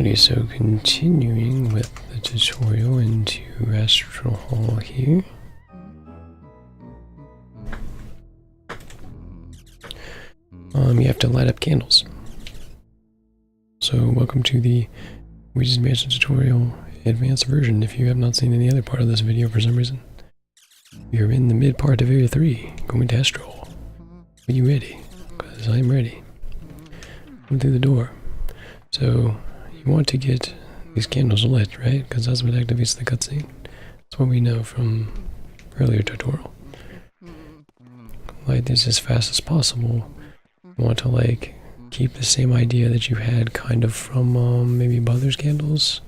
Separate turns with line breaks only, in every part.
Alrighty, so continuing with the tutorial into Astral Hall here. You have to light up candles. So welcome to the Luigi's Mansion tutorial advanced version. If you have not seen any other part of this video for some reason, you're in the mid part of Area 3, going to Astral Hall. Are you ready? Because I'm ready. Come through the door. So you want to get these candles lit, right? Because that's what activates the cutscene. That's what we know from earlier tutorial. Light this as fast as possible. You want to like keep the same idea that you had kind of from maybe Butler's candles.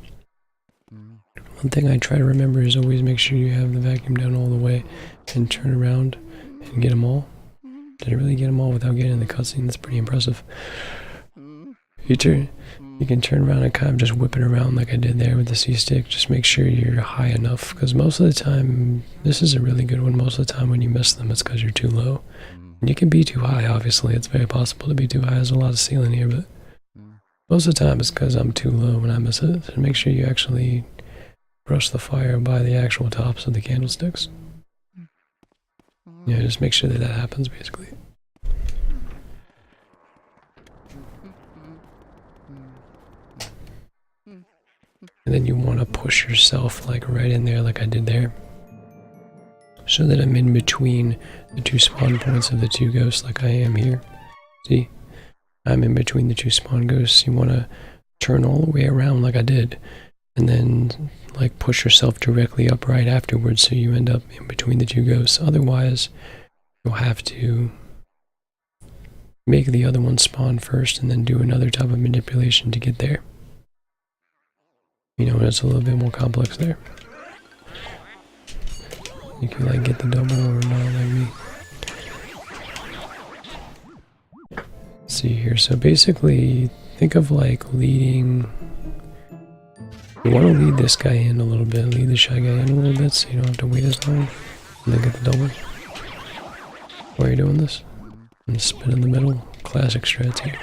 One thing I try to remember is always make sure you have the vacuum down all the way and turn around and get them all. Did I really get them all without getting in the cutscene? That's pretty impressive. You can turn around and kind of just whip it around like I did there with the C-stick. Just make sure you're high enough, because most of the time, this is a really good one, most of the time when you miss them it's because you're too low. And you can be too high, obviously, it's very possible to be too high. There's a lot of ceiling here, but most of the time it's because I'm too low when I miss it. So make sure you actually brush the fire by the actual tops of the candlesticks. Yeah, just make sure that happens, basically. And then you want to push yourself like right in there like I did there. So that I'm in between the two spawn points of the two ghosts like I am here. See? I'm in between the two spawn ghosts. You want to turn all the way around like I did. And then like push yourself directly up right afterwards so you end up in between the two ghosts. Otherwise, you'll have to make the other one spawn first and then do another type of manipulation to get there. You know, it's a little bit more complex there. You can like get the double or not like me. Let's see here, so basically think of like leading. You want to lead this guy in a little bit, lead the shy guy in a little bit so you don't have to wait as long. And then get the double. Why are you doing this? And spin in the middle. Classic strats here.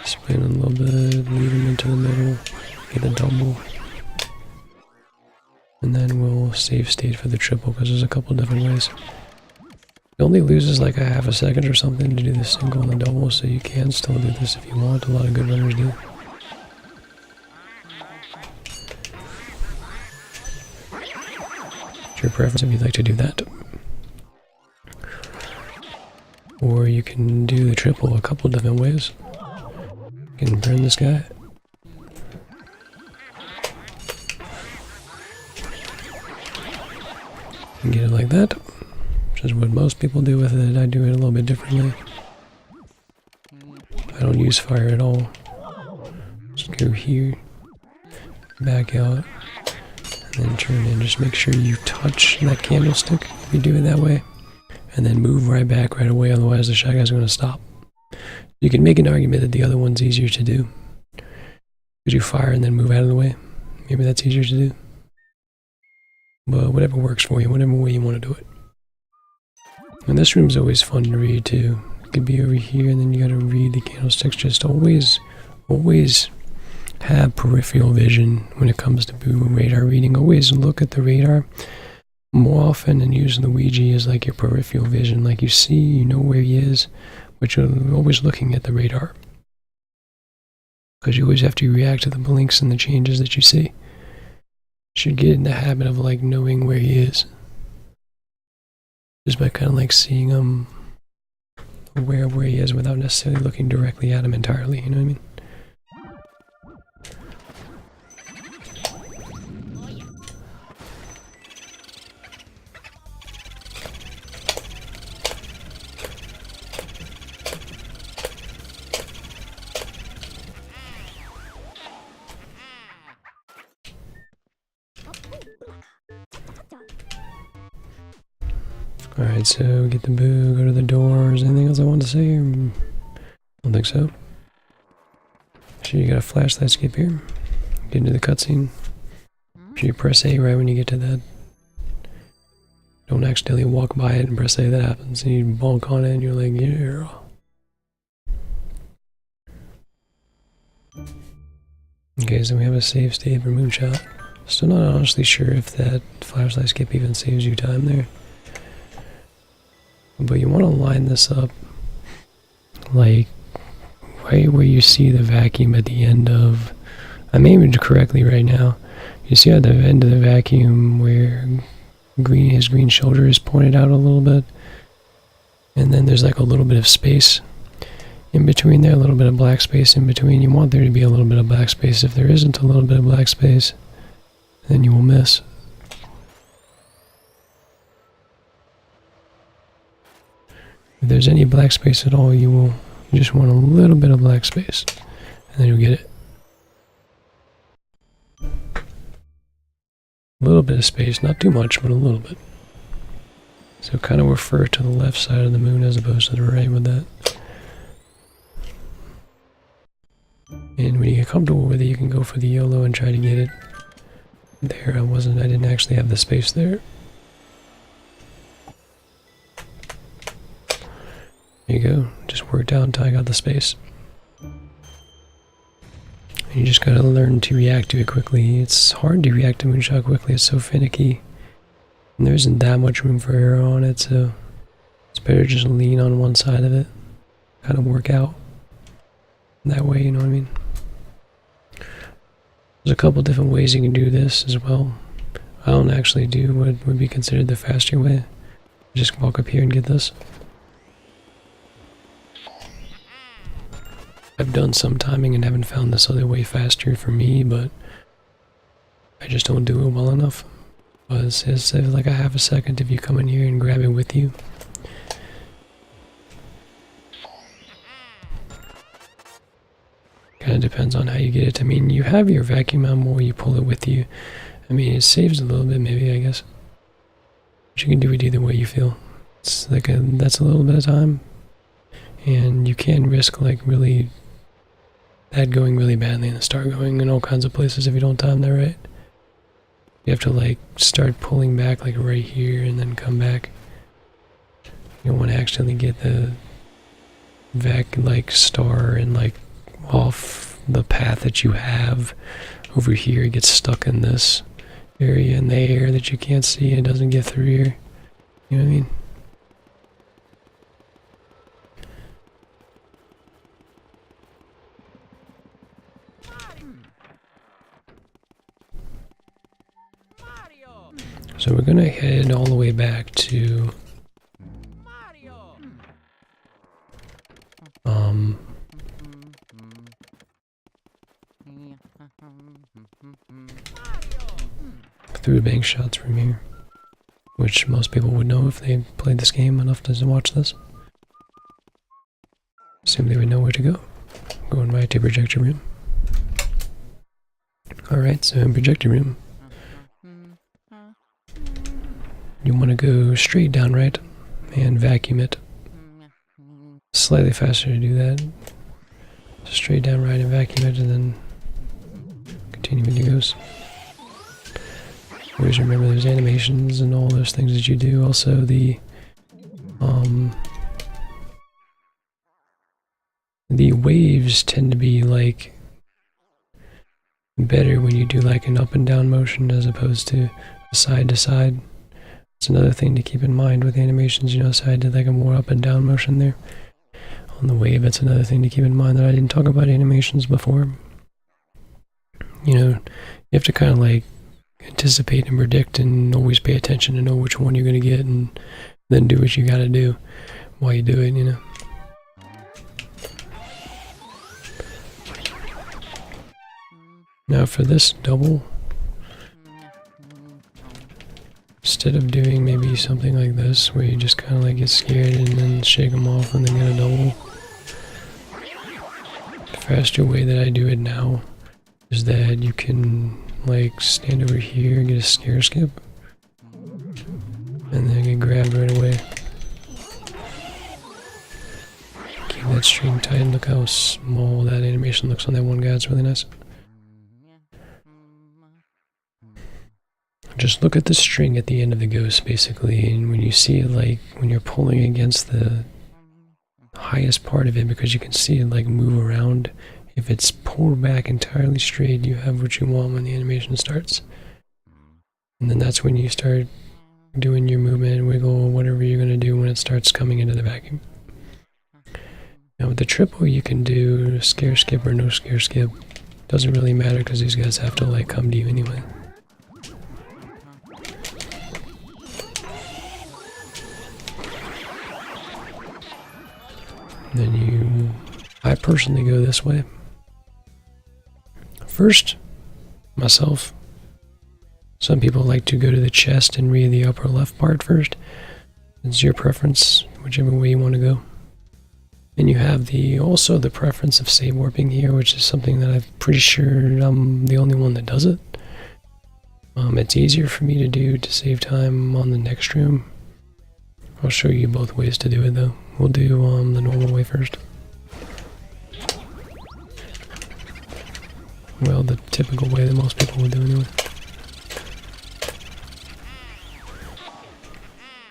Spin a little bit, lead him into the middle, get a double. And then we'll save state for the triple because there's a couple different ways. It only loses like a half a second or something to do the single and the double, so you can still do this if you want. A lot of good runners do. It's your preference if you'd like to do that. Or you can do the triple a couple different ways. You can burn this guy. And get it like that, which is what most people do with it. I do it a little bit differently. I don't use fire at all. Just go here, back out, and then turn in. Just make sure you touch that candlestick if you do it that way, and then move right back right away, otherwise the shy guy's going to stop. You can make an argument that the other one's easier to do. Because you fire and then move out of the way. Maybe that's easier to do. But whatever works for you, whatever way you want to do it. And this room's always fun to read too. It could be over here and then you gotta read the candlesticks. Just always have peripheral vision when it comes to radar reading. Always look at the radar more often and use Luigi as like your peripheral vision. Like you see, you know where he is. But you're always looking at the radar. Because you always have to react to the blinks and the changes that you see. You should get in the habit of like knowing where he is. Just by kind of like seeing him aware of where he is without necessarily looking directly at him entirely, you know what I mean? Alright, so get the boo, go to the doors. Anything else I want to say? I don't think so. Sure, you got a flashlight skip here. Get into the cutscene. Sure, you press A right when you get to that. Don't accidentally walk by it and press A, that happens. And you bonk on it and you're like, yeah. Okay, so we have a save state for Moonshot. Still not honestly sure if that flashlight skip even saves you time there. But you want to line this up like right where you see the vacuum at the end of... I'm aiming correctly right now. You see at the end of the vacuum where his green shoulder is pointed out a little bit? And then there's like a little bit of space in between there, a little bit of black space in between. You want there to be a little bit of black space. If there isn't a little bit of black space, then you will miss. If there's any black space at all, you just want a little bit of black space, and then you'll get it. A little bit of space, not too much, but a little bit. So kind of refer to the left side of the moon as opposed to the right with that. And when you get comfortable with it, you can go for the YOLO and try to get it. There, I didn't actually have the space there. There you go, just worked out until I got the space. And you just gotta learn to react to it quickly. It's hard to react to Moonshot quickly, it's so finicky. And there isn't that much room for error on it, so it's better to just lean on one side of it. Kind of work out that way, you know what I mean? There's a couple different ways you can do this as well. I don't actually do what would be considered the faster way. Just walk up here and get this. I've done some timing and haven't found this other way faster for me, but I just don't do it well enough. But it says like a half a second if you come in here and grab it with you. Kind of depends on how you get it. I mean, you have your vacuum out more, you pull it with you. I mean, it saves a little bit maybe, I guess. But you can do it either way you feel. It's like that's a little bit of time. And you can risk like really that going really badly and start going in all kinds of places if you don't time that right. You have to like start pulling back like right here and then come back. You don't want to accidentally get the like star and like off the path that you have over here. It gets stuck in this area in the air that you can't see and it doesn't get through here. You know what I mean? So we're gonna head all the way back to through bank shots from here, which most people would know if they played this game enough to watch this. Assume they would know where to go. Going right to projector room. Alright, so in projector room, you want to go straight down right and vacuum it. Slightly faster to do that. So straight down right and vacuum it and then continue with your ghost. Always remember those animations and all those things that you do. Also the waves tend to be like better when you do like an up and down motion as opposed to a side to side. It's another thing to keep in mind with animations, you know, so I did like a more up and down motion there. On the wave, that's another thing to keep in mind that I didn't talk about animations before. You know, you have to kind of like anticipate and predict and always pay attention to know which one you're going to get and then do what you got to do while you do it, you know. Now for this double, instead of doing maybe something like this where you just kind of like get scared and then shake them off and then get a double, the faster way that I do it now is that you can like stand over here and get a scare skip and then get grabbed right away. Keep that string tight and look how small that animation looks on that one guy, it's really nice. Just look at the string at the end of the ghost basically, and when you see it like when you're pulling against the highest part of it, because you can see it like move around if it's pulled back entirely straight, you have what you want when the animation starts. And then that's when you start doing your movement, wiggle, whatever you're going to do when it starts coming into the vacuum. Now with the triple, you can do scare skip or no scare skip. Doesn't really matter because these guys have to like come to you anyway. Then I personally go this way. First, myself. Some people like to go to the chest and read the upper left part first. It's your preference, whichever way you want to go. And you have also the preference of save warping here, which is something that I'm pretty sure I'm the only one that does it. It's easier for me to do to save time on the next room. I'll show you both ways to do it though. We'll do the normal way first. Well, the typical way that most people would do anyway.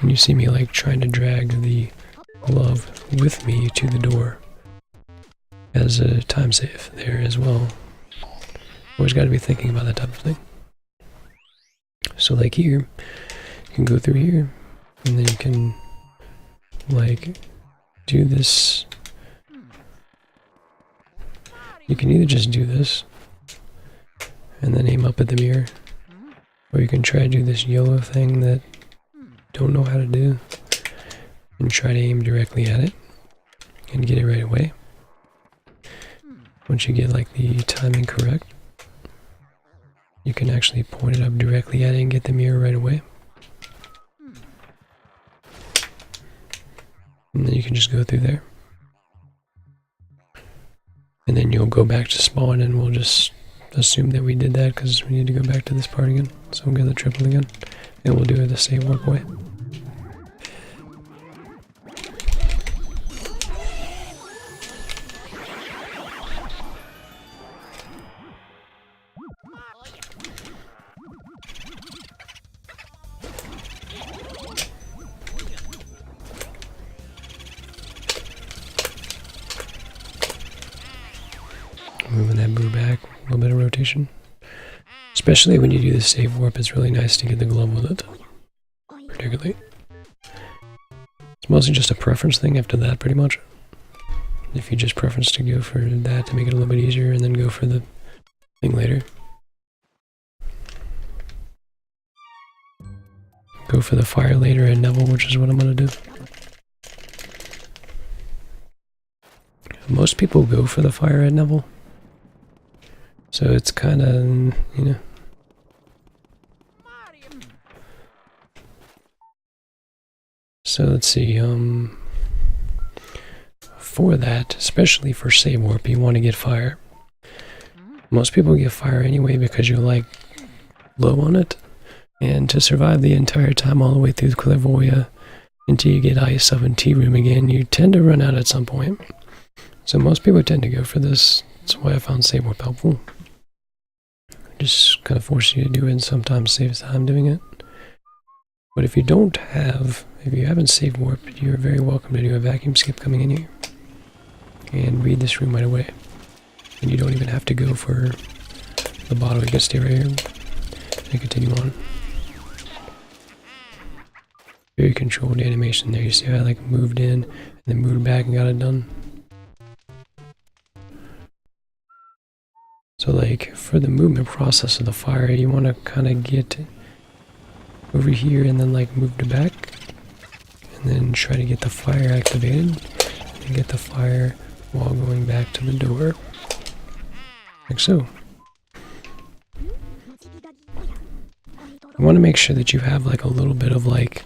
And you see me like trying to drag the glove with me to the door as a time save there as well. Always got to be thinking about that type of thing. So like here, you can go through here, and then you can like do this. You can either just do this and then aim up at the mirror, or you can try to do this yellow thing that don't know how to do and try to aim directly at it and get it right away. Once you get like the timing correct, you can actually point it up directly at it and get the mirror right away. And then you can just go through there. And then you'll go back to spawn, and we'll just assume that we did that because we need to go back to this part again. So we'll get the triple again, and we'll do it the same warp way. Moving that boo back, a little bit of rotation. Especially when you do the save warp, it's really nice to get the glove with it. Particularly. It's mostly just a preference thing after that, pretty much. If you just preference to go for that to make it a little bit easier, and then go for the thing later. Go for the fire later at Neville, which is what I'm going to do. Most people go for the fire at Neville. So it's kind of, you know. So let's see, for that, especially for save warp, you want to get fire. Most people get fire anyway because you're like low on it. And to survive the entire time all the way through Clairvoyant until you get Ice Oven Tea Room again, you tend to run out at some point. So most people tend to go for this. That's why I found save warp helpful. Just kind of forces you to do it, and sometimes saves time doing it. But if you haven't saved warp, you're very welcome to do a vacuum skip coming in here and read this room right away. And you don't even have to go for the bottle. You can stay right here and continue on. Very controlled animation there. You see how I like moved in and then moved back and got it done. So like for the movement process of the fire, you want to kind of get over here and then like move to back, and then try to get the fire activated and get the fire while going back to the door, like so. You want to make sure that you have like a little bit of like,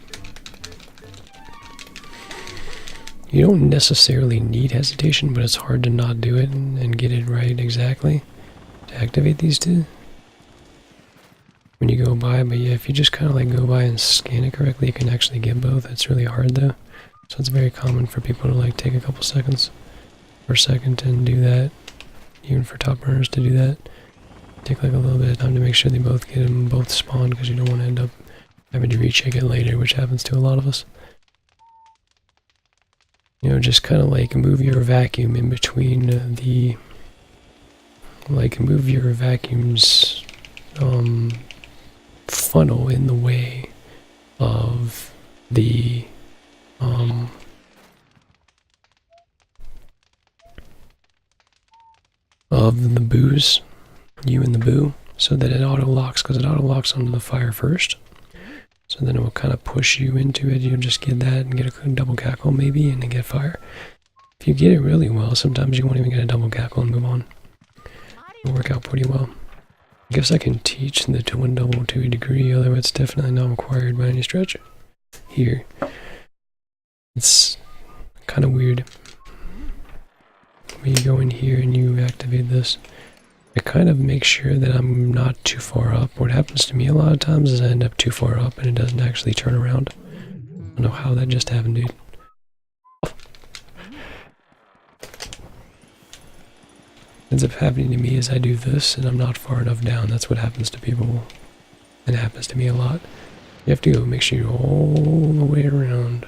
you don't necessarily need hesitation, but it's hard to not do it and get it right exactly to activate these two when you go by. But yeah, if you just kind of like go by and scan it correctly, you can actually get both. It's really hard though, so it's very common for people to like take a couple seconds or a second and do that. Even for top burners to do that, take like a little bit of time to make sure they both get them both spawned, because you don't want to end up having to recheck it later, which happens to a lot of us. You know, just kind of like move your vacuum in between the like move your vacuum's funnel in the way of the booze, you and the boo, so that it auto locks, because it auto locks onto the fire first. So then it will kind of push you into it. You'll just get that and get a double cackle maybe, and then get fire. If you get it really well, sometimes you won't even get a double cackle and move on. It'll work out pretty well. I guess I can teach the twin double to a degree, although it's definitely not required by any stretch. Here. It's kind of weird. When you go in here and you activate this, I kind of make sure that I'm not too far up. What happens to me a lot of times is I end up too far up and it doesn't actually turn around. I don't know how that just happened, dude. Ends up happening to me is I do this and I'm not far enough down. That's what happens to people. And it happens to me a lot. You have to go make sure you're all the way around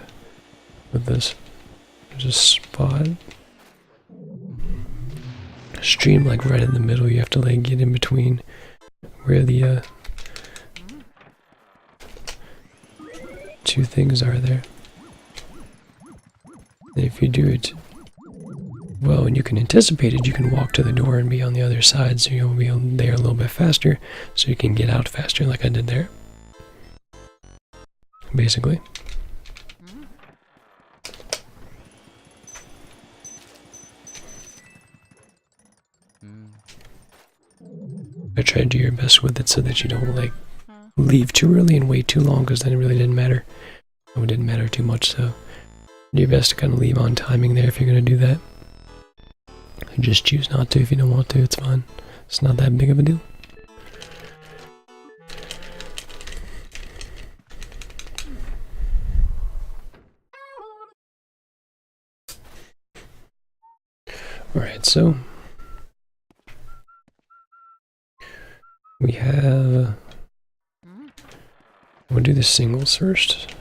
with this. There's a spot. Stream like right in the middle. You have to like get in between where the two things are there. And if you do it well and you can anticipate it, you can walk to the door and be on the other side, so you'll be there a little bit faster, so you can get out faster like I did there. Basically. I try to do your best with it so that you don't like leave too early and wait too long, because then it really didn't matter. Oh, it didn't matter too much, so do your best to kind of leave on timing there if you're going to do that. Just choose not to if you don't want to, it's fine. It's not that big of a deal. Alright, so we have, we'll do the singles first.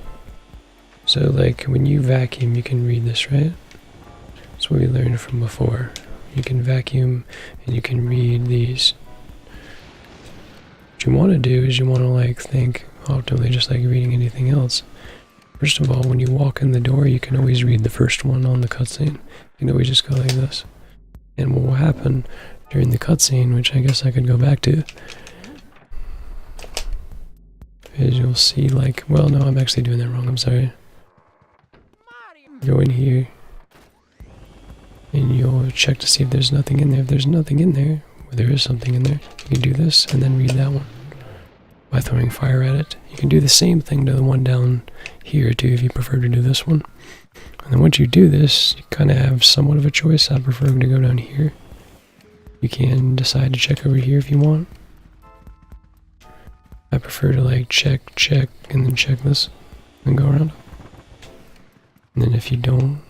So like when you vacuum, you can read this, right? That's what we learned from before. You can vacuum and you can read these. What you want to do is you want to like think optimally, just like reading anything else. First of all, when you walk in the door, you can always read the first one on the cutscene. You can always just go like this. And what will happen during the cutscene, which I guess I could go back to, is you'll see like, well no, I'm actually doing that wrong, I'm sorry. Go in here, and you'll check to see if there's nothing in there. If there's nothing in there, or there is something in there, you can do this and then read that one by throwing fire at it. You can do the same thing to the one down here too if you prefer to do this one. And then once you do this, you kind of have somewhat of a choice. I prefer to go down here. You can decide to check over here if you want. I prefer to like check, and then check this, and go around. And then if you don't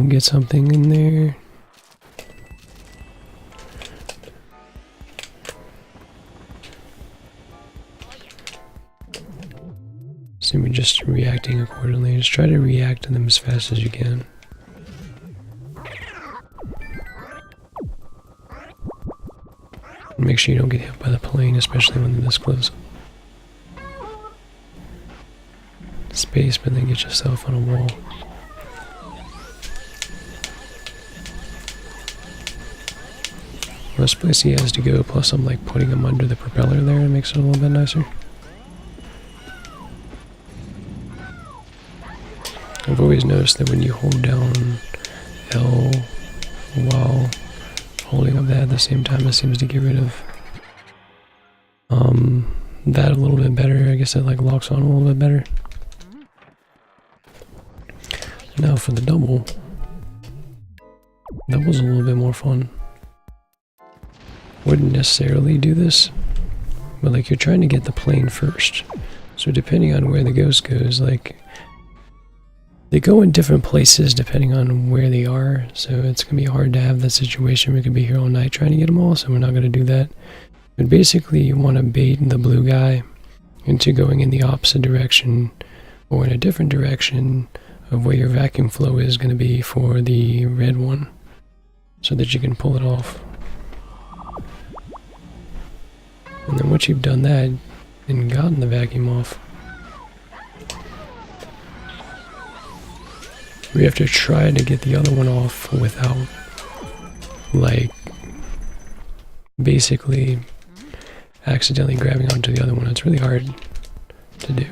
get something in there, so we're just reacting accordingly. Just try to react to them as fast as you can. And make sure you don't get hit by the plane, especially when they're this close. Space, but then get yourself on a wall. This place he has to go, plus I'm like putting him under the propeller there, and makes it a little bit nicer. I've always noticed that when you hold down L while holding up that at the same time, it seems to get rid of that a little bit better. I guess it like locks on a little bit better. Now for the double, that was a little bit more fun. Wouldn't necessarily do this, but like you're trying to get the plane first. So depending on where the ghost goes, like they go in different places depending on where they are. So it's gonna be hard to have that situation. We could be here all night trying to get them all, so we're not gonna do that. But basically you want to bait the blue guy into going in the opposite direction or in a different direction of where your vacuum flow is going to be for the red one. so that you can pull it off. And then once you've done that and gotten the vacuum off, we have to try to get the other one off without, like, basically accidentally grabbing onto the other one. It's really hard to do.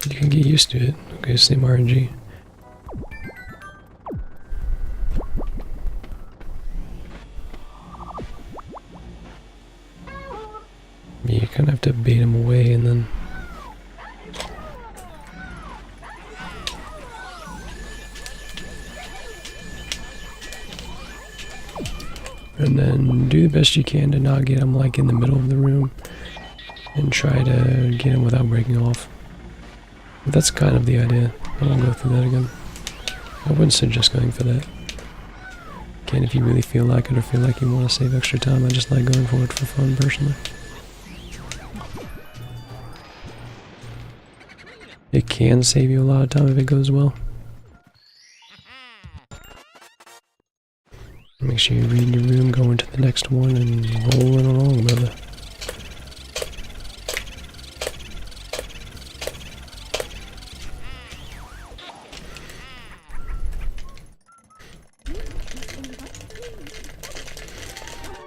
You can get used to it. Okay, same RNG. You kind of have to bait him away and then... And then do the best you can to not get him like in the middle of the room. And try to get him without breaking off. But that's kind of the idea. I won't go through that again. I wouldn't suggest going for that. Again, if you really feel like it or feel like you want to save extra time, I just like going for it for fun personally. It can save you a lot of time if it goes well. Make sure you read your room, go into the next one, and roll it along, brother.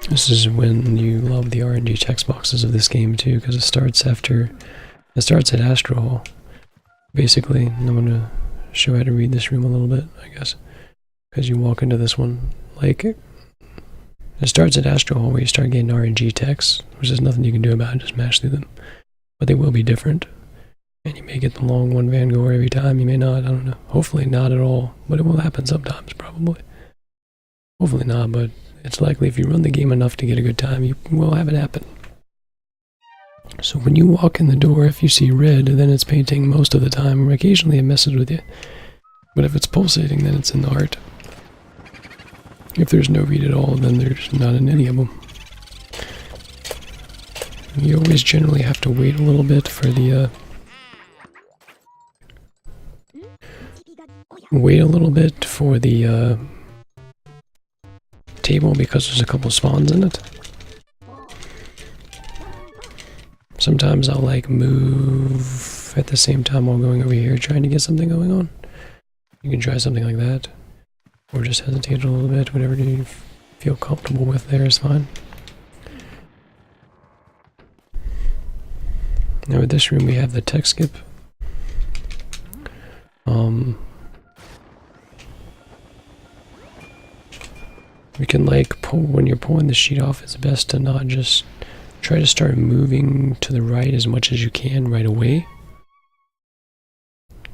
This is when you love the RNG text boxes of this game too, because it starts at Astro Hall. Basically, I'm going to show how to read this room a little bit, I guess. Because you walk into this one, like, it starts at Astro Hall where you start getting RNG texts, which there's nothing you can do about it, just mash through them. But they will be different. And you may get the long one Van Gogh every time, you may not, I don't know. Hopefully not at all, but it will happen sometimes, probably. Hopefully not, but it's likely if you run the game enough to get a good time, you will have it happen. So when you walk in the door, if you see red, then it's painting most of the time, or occasionally it messes with you. But if it's pulsating, then it's in the heart. If there's no read at all, then there's not in any of them. You always generally have to wait a little bit for the, table because there's a couple spawns in it. Sometimes I'll like move at the same time while going over here trying to get something going on. You can try something like that. Or just hesitate a little bit, whatever you feel comfortable with there is fine. Now with this room we have the tech skip. We can like pull, when you're pulling the sheet off, it's best to not just try to start moving to the right as much as you can right away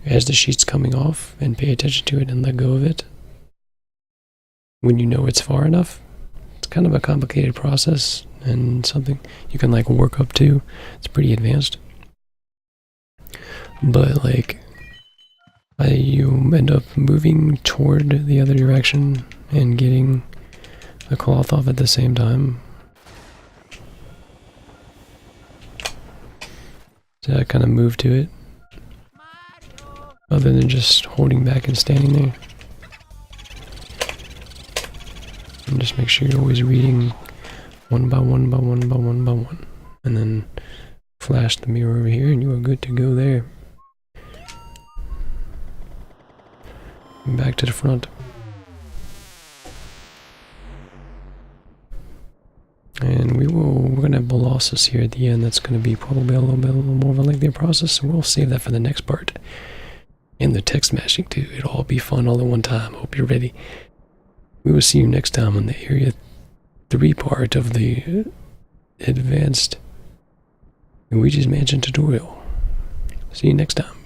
as the sheet's coming off, and pay attention to it and let go of it when you know it's far enough. It's kind of a complicated process and something you can like work up to. It's pretty advanced. But like you end up moving toward the other direction and getting the cloth off at the same time. So I kind of move to it, other than just holding back and standing there. And just make sure you're always reading one by one by one by one by one. And then flash the mirror over here and you are good to go there. And back to the front. And we're going to have Bolossus here at the end. That's going to be probably a little more of a lengthier process. So we'll save that for the next part. And the text mashing too. It'll all be fun all at one time. Hope you're ready. We will see you next time on the Area 3 part of the Advanced Luigi's Mansion tutorial. See you next time.